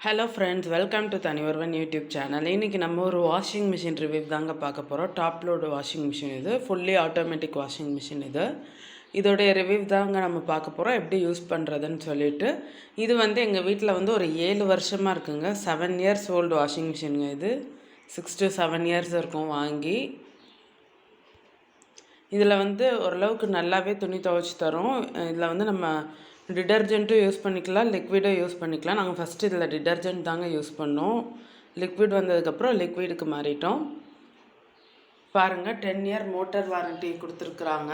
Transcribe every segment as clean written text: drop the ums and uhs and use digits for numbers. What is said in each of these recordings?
Hello friends, welcome to Thaniyoruvan YouTube channel. இன்றைக்கி நம்ம ஒரு வாஷிங் மிஷின் ரிவ்யூ தாங்க பார்க்க போகிறோம். டாப் லோடு வாஷிங் மிஷின் இது, ஃபுல்லி ஆட்டோமேட்டிக் வாஷிங் மிஷின் இது. இதோடைய ரிவ்யூ தாங்க நம்ம பார்க்க போகிறோம், எப்படி யூஸ் பண்ணுறதுன்னு சொல்லிட்டு. இது வந்து எங்கள் வீட்டில் வந்து ஒரு 7 வருஷமாக இருக்குங்க. 7 இயர்ஸ் ஓல்டு வாஷிங் மிஷினுங்க இது. 6 to 7 இயர்ஸ் இருக்கும் வாங்கி. இதில் வந்து ஓரளவுக்கு நல்லாவே துணி துவைச்சி தரும். இதில் வந்து நம்ம டிடர்ஜென்ட்டும் யூஸ் பண்ணிக்கலாம், லிக்விடும் யூஸ் பண்ணிக்கலாம். நாங்கள் ஃபஸ்ட்டு இதில் டிடர்ஜென்ட் தாங்க யூஸ் பண்ணோம். லிக்விட் வந்ததுக்கப்புறம் லிக்விடுக்கு மாறிட்டோம். பாருங்கள், 10 இயர் மோட்டர் வாரண்ட்டி கொடுத்துருக்குறாங்க.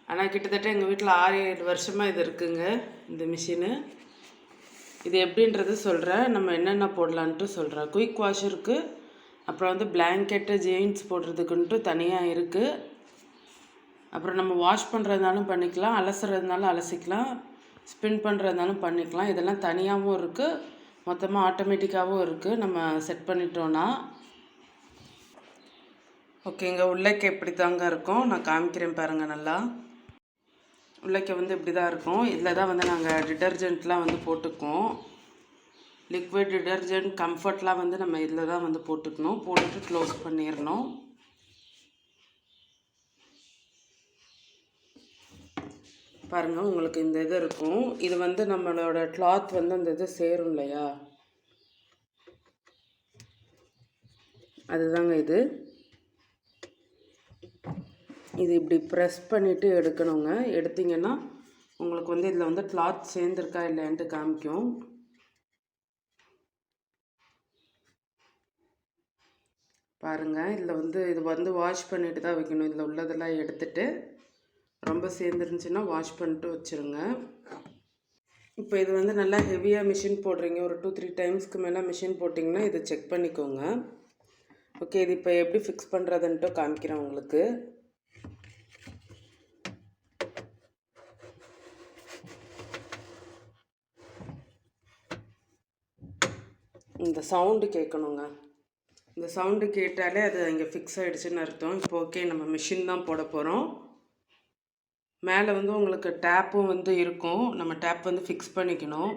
ஆனால் கிட்டத்தட்ட எங்கள் வீட்டில் 6-7 வருஷமாக இது இருக்குங்க, இந்த மிஷினு. இது எப்படின்றது சொல்கிறேன், நம்ம என்னென்ன போடலான்ட்டு சொல்கிறேன். குயிக் வாஷ் இருக்குது, அப்புறம் வந்து பிளாங்கெட்டு ஜீன்ஸ் போடுறதுக்குன்ட்டு தனியாக இருக்குது. அப்புறம் நம்ம வாஷ் பண்ணுறதுனாலும் பண்ணிக்கலாம், அலசுறதுனாலும் அலசிக்கலாம், ஸ்பின் பண்ணுறதுனாலும் பண்ணிக்கலாம். இதெல்லாம் தனியாகவும் இருக்குது, மொத்தமாக ஆட்டோமேட்டிக்காகவும் இருக்குது. நம்ம செட் பண்ணிட்டோன்னா ஓகேங்க. உள்ளக்க இப்படி தாங்க இருக்கும், நான் காமிக்கிறேன் பாருங்கள். நல்லா உள்ளக்க வந்து இப்படி தான் இருக்கும். இதில் தான் வந்து நாங்கள் டிடர்ஜென்ட்லாம் வந்து போட்டுக்குவோம். லிக்விட் டிடர்ஜென்ட் கம்ஃபர்ட்லாம் வந்து நம்ம இதில் தான் வந்து போட்டுக்கணும். போட்டுட்டு க்ளோஸ் பண்ணிடணும். பாருங்கள், உங்களுக்கு இந்த இது இருக்கும். இது வந்து நம்மளோட கிளாத் வந்து அந்த இது சேரும் இல்லையா, அதுதாங்க இது. இது இப்படி ப்ரெஸ் பண்ணிவிட்டு எடுக்கணுங்க. எடுத்திங்கன்னா உங்களுக்கு வந்து இதில் வந்து கிளாத் சேர்ந்துருக்கா இல்லைன்ட்டு காமிக்கும். பாருங்கள், இதில் வந்து இது வந்து வாஷ் பண்ணிட்டு தான் வைக்கணும். இதில் உள்ளதெல்லாம் எடுத்துகிட்டு, ரொம்ப சேர்ந்துருந்துச்சின்னா வாஷ் பண்ணிட்டு வச்சுருங்க. இப்போ இது வந்து நல்லா ஹெவியாக மிஷின் போடுறீங்க, ஒரு 2-3 டைம்ஸ்க்கு மேலே மிஷின் போட்டிங்கன்னா இதை செக் பண்ணிக்கோங்க. ஓகே, இது இப்போ எப்படி ஃபிக்ஸ் பண்ணுறதுன்ட்டு காமிக்கிறேன் உங்களுக்கு. இந்த சவுண்டு கேட்கணுங்க. இந்த சவுண்டு கேட்டாலே அது இங்கே ஃபிக்ஸ் ஆகிடுச்சின்னு அர்த்தம். இப்போ ஓகே, நம்ம மிஷின் தான் போட போகிறோம். மேலே வந்து உங்களுக்கு டேப்பும் வந்து இருக்கும், நம்ம டேப் வந்து ஃபிக்ஸ் பண்ணிக்கணும்.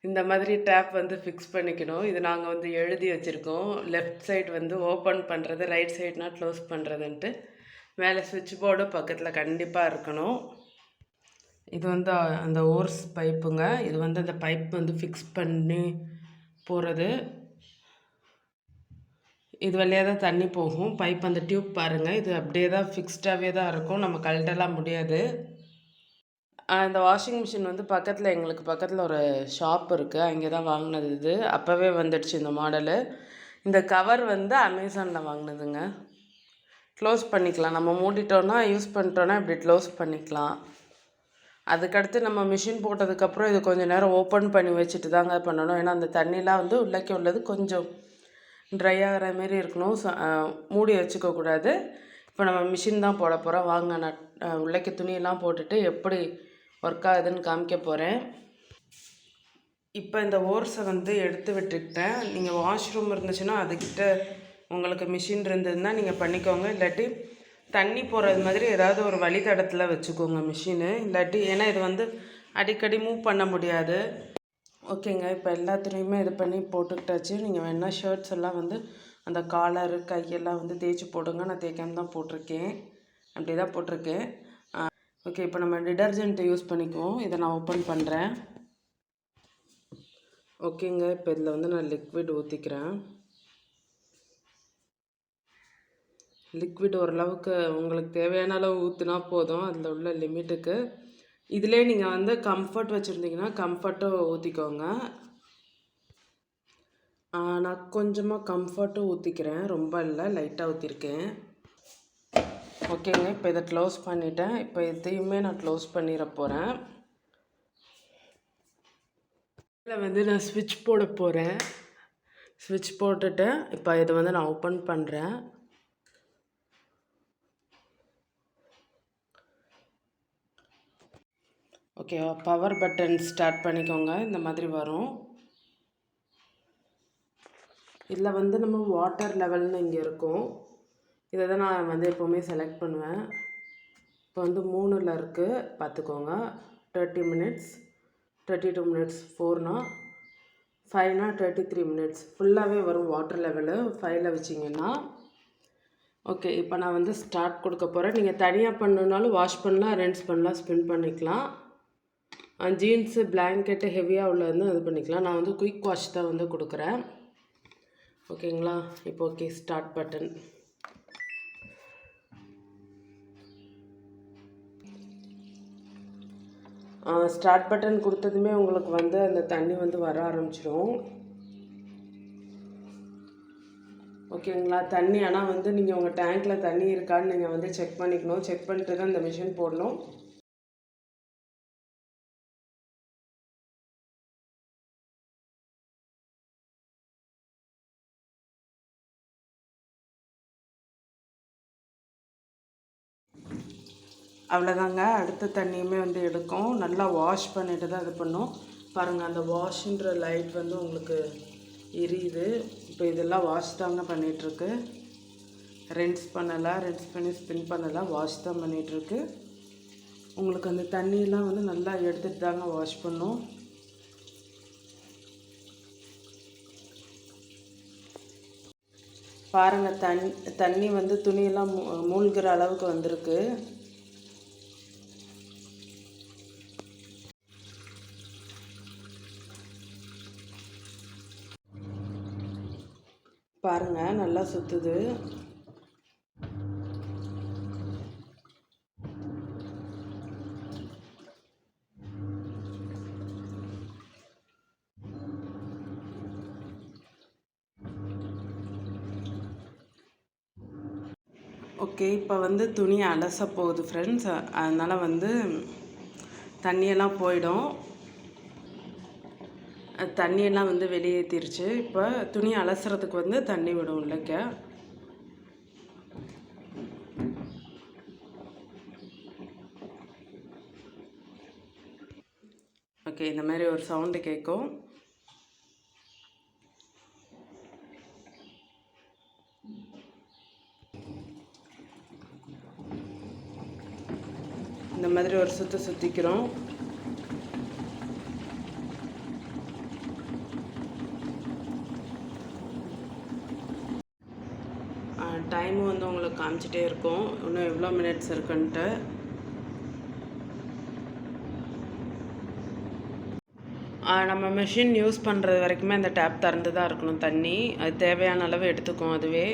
இந்த மாதிரி டேப் வந்து ஃபிக்ஸ் பண்ணிக்கணும். இது நாங்கள் வந்து எழுதி வச்சுருக்கோம். லெஃப்ட் சைடு வந்து ஓப்பன் பண்ணுறது, ரைட் சைட்னா க்ளோஸ் பண்ணுறதுன்ட்டு. மேலே சுவிட்ச் போர்டு பக்கத்தில் கண்டிப்பாக இருக்கணும். இது வந்து அந்த ஓர்ஸ் பைப்புங்க. இது வந்து அந்த பைப் வந்து ஃபிக்ஸ் பண்ணி போகிறது. இது வழியாக தான் தண்ணி போகும். பைப் அந்த டியூப் பாருங்கள், இது அப்படியே தான் ஃபிக்ஸ்டாகவே தான் இருக்கும், நம்ம கழட்டலாம் முடியாது. இந்த வாஷிங் மிஷின் வந்து எங்களுக்கு பக்கத்தில் ஒரு ஷாப் இருக்குது, அங்கே தான் வாங்கினது. இது அப்போவே வந்துடுச்சு இந்த மாடலு. இந்த கவர் வந்து அமேசானில் வாங்கினதுங்க. க்ளோஸ் பண்ணிக்கலாம், நம்ம மூடிட்டோன்னா யூஸ் பண்ணிட்டோன்னா இப்படி க்ளோஸ் பண்ணிக்கலாம். அதுக்கடுத்து நம்ம மிஷின் போட்டதுக்கப்புறம் இது கொஞ்சம் நேரம் ஓப்பன் பண்ணி வச்சுட்டு தாங்க பண்ணணும். ஏன்னா அந்த தண்ணிலாம் வந்து உள்ளக்கே உள்ளது கொஞ்சம் ட்ரை ஆகிற மாரி இருக்கணும், மூடி வச்சுக்கக்கூடாது. இப்போ நம்ம மிஷின் தான் போட போகிறோம். வாங்க, நான் உள்ளக்கே துணியெல்லாம் போட்டுட்டு எப்படி ஒர்க் ஆகுதுன்னு காமிக்க போகிறேன். இப்போ இந்த ஓர்ஸை வந்து எடுத்து விட்டுக்கிட்டேன். நீங்கள் வாஷ்ரூம் இருந்துச்சுன்னா அதுக்கிட்ட உங்களுக்கு மிஷின் இருந்ததுன்னா நீங்கள் பண்ணிக்கோங்க. இல்லாட்டி தண்ணி போகிறது மாதிரி ஏதாவது ஒரு வழித்தடத்தில் வச்சுக்கோங்க மிஷினு. இல்லாட்டி ஏன்னா இது வந்து அடிக்கடி மூவ் பண்ண முடியாது. ஓகேங்க, இப்போ எல்லாத்துலேயுமே இது பண்ணி போட்டுக்கிட்டாச்சு. நீங்கள் வேணால் ஷர்ட்ஸ் எல்லாம் வந்து அந்த காலரு கையெல்லாம் வந்து தேய்ச்சி போடுங்க. நான் தேய்க்காம தான் போட்டிருக்கேன், அப்படி தான் போட்டிருக்கேன். ஓகே, இப்போ நம்ம டிடர்ஜென்ட் யூஸ் பண்ணிக்குவோம். இதை நான் ஓப்பன் பண்ணுறேன். ஓகேங்க, இப்போ இதில் வந்து நான் லிக்விட் ஊற்றிக்கிறேன். லிக்விட் ஓரளவுக்கு உங்களுக்கு தேவையான அளவு ஊற்றினா போதும், அதில் உள்ள லிமிட்டுக்கு. இதிலே நீங்கள் வந்து கம்ஃபர்ட் வச்சுருந்தீங்கன்னா கம்ஃபர்ட்டும் ஊற்றிக்கோங்க. நான் கொஞ்சமாக கம்ஃபர்ட்டும் ஊற்றிக்கிறேன், ரொம்ப இல்லை, லைட்டாக ஊற்றிருக்கேன். ஓகேங்க, இப்போ இதை க்ளோஸ் பண்ணிவிட்டேன். இப்போ இதையுமே நான் க்ளோஸ் பண்ணிட போகிறேன். இதில் வந்து நான் ஸ்விட்ச் போட போகிறேன். ஸ்விட்ச் போட்டுட்டு இப்போ இதை வந்து நான் ஓப்பன் பண்ணுறேன். ஓகே, பவர் பட்டன் ஸ்டார்ட் பண்ணிக்கோங்க. இந்த மாதிரி வரும். இதில் வந்து நம்ம வாட்டர் லெவல்னு இங்கே இருக்கும். இதை தான் நான் வந்து எப்போவுமே செலக்ட் பண்ணுவேன். இப்போ வந்து 3ல் இருக்குது, பார்த்துக்கோங்க. 30 minutes, 32 minutes 4னா 5னா 33 மினிட்ஸ் ஃபுல்லாகவே வரும் வாட்டர் லெவலு 5ல் வச்சிங்கன்னா. ஓகே, இப்போ நான் வந்து ஸ்டார்ட் கொடுக்க போகிறேன். நீங்கள் தனியாக பண்ணணுன்னாலும் வாஷ் பண்ணலாம், ரென்ஸ் பண்ணலாம், ஸ்பின் பண்ணிக்கலாம். ஜீன்ஸு பிளாங்கெட்டு ஹெவியாக உள்ள வந்து இது பண்ணிக்கலாம். நான் வந்து குயிக் வாஷ் தான் வந்து கொடுக்குறேன். ஓகேங்களா? இப்போ okay, start button. Start button கொடுத்ததுமே உங்களுக்கு வந்து அந்த தண்ணி வந்து வர ஆரம்பிச்சிடும். ஓகேங்களா? தண்ணி ஆனால் வந்து நீங்கள் உங்கள் டேங்க்கில் தண்ணி இருக்கான்னு நீங்கள் வந்து செக் பண்ணிக்கணும். செக் பண்ணிட்டு தான் இந்த மிஷின் போடணும். அவ்வளோதாங்க. அடுத்த தண்ணியுமே வந்து எடுக்கும். நல்லா வாஷ் பண்ணிட்டு தான் இது பண்ணும். பாருங்கள், அந்த வாஷ்ன்ற லைட் வந்து உங்களுக்கு எரியுது. இப்போ இதெல்லாம் வாஷ் தாங்க பண்ணிகிட்ருக்கு. ரென்ஸ் பண்ணலாம், ரென்ஸ் பண்ணி ஸ்பின் பண்ணலாம், வாஷ் தான் பண்ணிகிட்ருக்கு. உங்களுக்கு அந்த தண்ணியெல்லாம் வந்து நல்லா எடுத்துகிட்டு தாங்க வாஷ் பண்ணும். பாருங்கள், தண்ணி வந்து துணியெல்லாம் மூழ்கிற அளவுக்கு வந்திருக்கு. பாருங்கள், நல்லா சுற்றுது. ஓகே, இப்போ வந்து துணி அலச போகுது ஃப்ரெண்ட்ஸ். அதனால் வந்து தண்ணியெல்லாம் போயிடும். தண்ணியெல்லாம் வந்து வெளியேற்றிருச்சு. இப்போ துணி அலசுறதுக்கு வந்து தண்ணி விடும் இல்லைக்க. ஓகே, இந்த மாதிரி ஒரு சவுண்டு கேட்கும். இந்த மாதிரி ஒரு சுற்றிக்கிறோம். டைமு வந்து உங்களுக்கு காமிச்சிட்டே இருக்கும், இன்னும் எவ்வளோ மினிட்ஸ் இருக்குன்ட்டு. நம்ம மிஷின் யூஸ் பண்ணுறது வரைக்குமே அந்த டேப் திறந்து தான் இருக்கணும். தண்ணி அது தேவையான அளவு எடுத்துக்கும் அதுவே.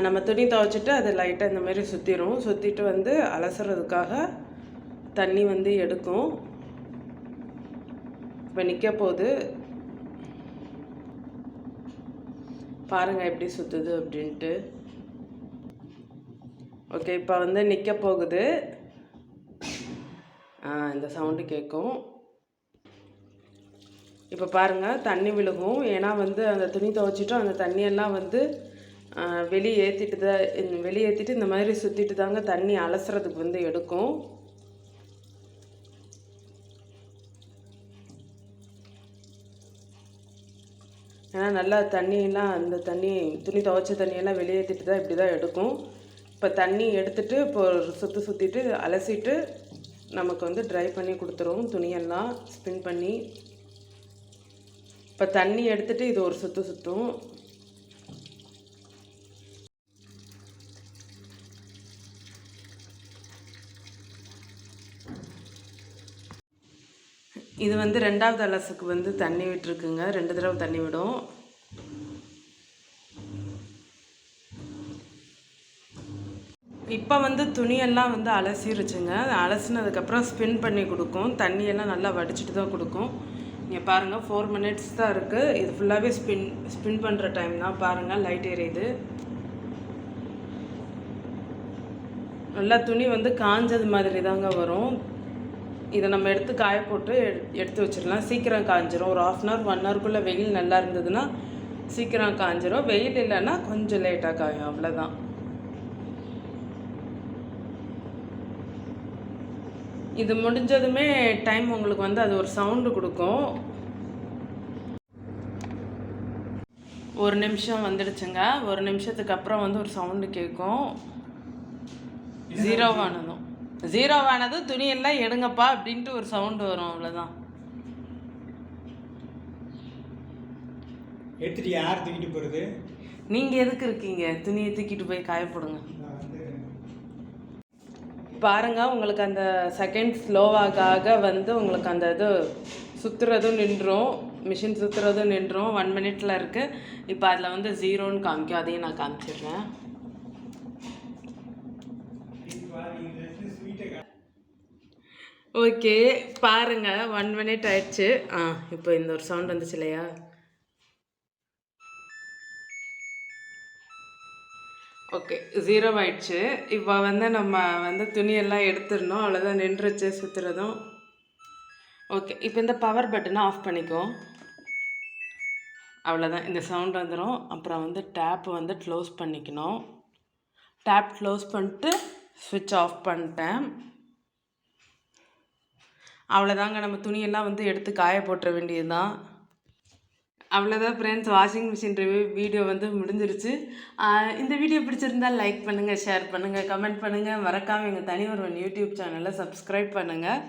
நம்ம துணி துவைச்சிட்டு அது லைட்டாக இந்த மாதிரி சுற்றிட்டு வந்து அலசுறதுக்காக தண்ணி வந்து எடுக்கும். இப்போ நிற்க போகுது. பாருங்கள் எப்படி சுற்றுது அப்படின்ட்டு. ஓகே, இப்போ வந்து நிற்க போகுது. இந்த சவுண்டு கேட்கும். இப்போ பாருங்கள், தண்ணி விழுகும். ஏன்னா வந்து அந்த துணி துவைச்சிட்டோம், அந்த தண்ணியெல்லாம் வந்து வெளியேற்றிட்டு இந்த மாதிரி சுற்றிட்டு தாங்க தண்ணி அலசுறதுக்கு வந்து எடுக்கும். ஏன்னா நல்லா தண்ணியெல்லாம் அந்த துணி துவைச்ச தண்ணியெல்லாம் வெளியேற்றிட்டு தான் இப்படி தான் எடுக்கும். இப்போ தண்ணி எடுத்துகிட்டு இப்போ ஒரு சுற்றிட்டு அலசிட்டு நமக்கு வந்து ட்ரை பண்ணி கொடுத்துரும் துணியெல்லாம் ஸ்பின் பண்ணி. இப்போ தண்ணி எடுத்துகிட்டு இது ஒரு சுற்றும். இது வந்து 2வது அலசுக்கு வந்து தண்ணி விட்டுருக்குங்க. 2 தடவை தண்ணி விடும். இப்போ வந்து துணியெல்லாம் வந்து அலசிருச்சுங்க. அலசினதுக்கப்புறம் ஸ்பின் பண்ணி கொடுக்கும். தண்ணியெல்லாம் நல்லா வடிச்சிட்டு தான் கொடுக்கும். இங்கே பாருங்கள், 4 மினிட்ஸ் தான் இருக்குது. இது ஃபுல்லாகவே ஸ்பின் பண்ணுற டைம் தான். பாருங்கள், லைட் எரியுது. நல்லா துணி வந்து காஞ்சது மாதிரி தாங்க வரும். இதை நம்ம எடுத்து காய போட்டு எடுத்து வச்சிடலாம். சீக்கிரம் காஞ்சிரும். ஒரு 1/2 hour 1 hourக்குள்ளே வெயில் நல்லா இருந்ததுன்னா சீக்கிரம் காஞ்சிரும். வெயில் இல்லைன்னா கொஞ்சம் லேட்டாக காயும், அவ்வளோதான். இது முடிஞ்சதுமே டைம் உங்களுக்கு வந்து அது ஒரு சவுண்டு கொடுக்கும். 1 நிமிஷம் வந்துடுச்சுங்க. 1 நிமிஷத்துக்கு அப்புறம் வந்து ஒரு சவுண்டு கேட்கும். 0 ஆனதும் துணியெல்லாம் எடுங்கப்பா அப்படின்ட்டு ஒரு சவுண்டு வரும், அவ்வளோதான். எடுத்துட்டு யார் தூக்கிட்டு போகிறது? நீங்கள் எதுக்கு இருக்கீங்க? துணியை தூக்கிட்டு போய் காய போடுங்க. பாருங்க, உங்களுக்கு அந்த செகண்ட் ஸ்லோவாக வந்து உங்களுக்கு அந்த இது சுற்றுறதும் நின்றும், மிஷின் சுற்றுறதும் நின்றும். 1 மினிட்ல இருக்குது. இப்போ அதில் வந்து 0ன்னு காமிக்கும். அதையும் நான் காமிச்சிடுறேன். ஓகே, பாருங்க 1 மினிட் ஆயிடுச்சு. இப்போ இந்த ஒரு சவுண்ட் வந்துச்சு இல்லையா? ஓகே, 0 ஆயிடுச்சு. இப்போ வந்து நம்ம வந்து துணியெல்லாம் எடுத்துடணும். அவ்வளோதான், நின்றுச்சு சுற்றுறதும். ஓகே, இப்போ இந்த பவர் பட்டனை ஆஃப் பண்ணிக்கோ. அவ்வளோதான், இந்த சவுண்ட் வந்துடும். அப்புறம் வந்து டேப் வந்து க்ளோஸ் பண்ணிக்கணும். டேப் க்ளோஸ் பண்ணிட்டு ஸ்விட்ச் ஆஃப் பண்ணிட்டேன். அவ்வளோதாங்க, நம்ம துணியெல்லாம் வந்து எடுத்து காய போட்டுற வேண்டியது தான். அவ்வளோதான் friends, washing machine review video வந்து முடிஞ்சிருச்சு. இந்த வீடியோ பிடிச்சிருந்தால் லைக் பண்ணுங்கள், ஷேர் பண்ணுங்கள், கமெண்ட் பண்ணுங்கள். மறக்காமல் எங்கள் தனி ஒருவன் யூடியூப் சேனலை சப்ஸ்கிரைப் பண்ணுங்கள்.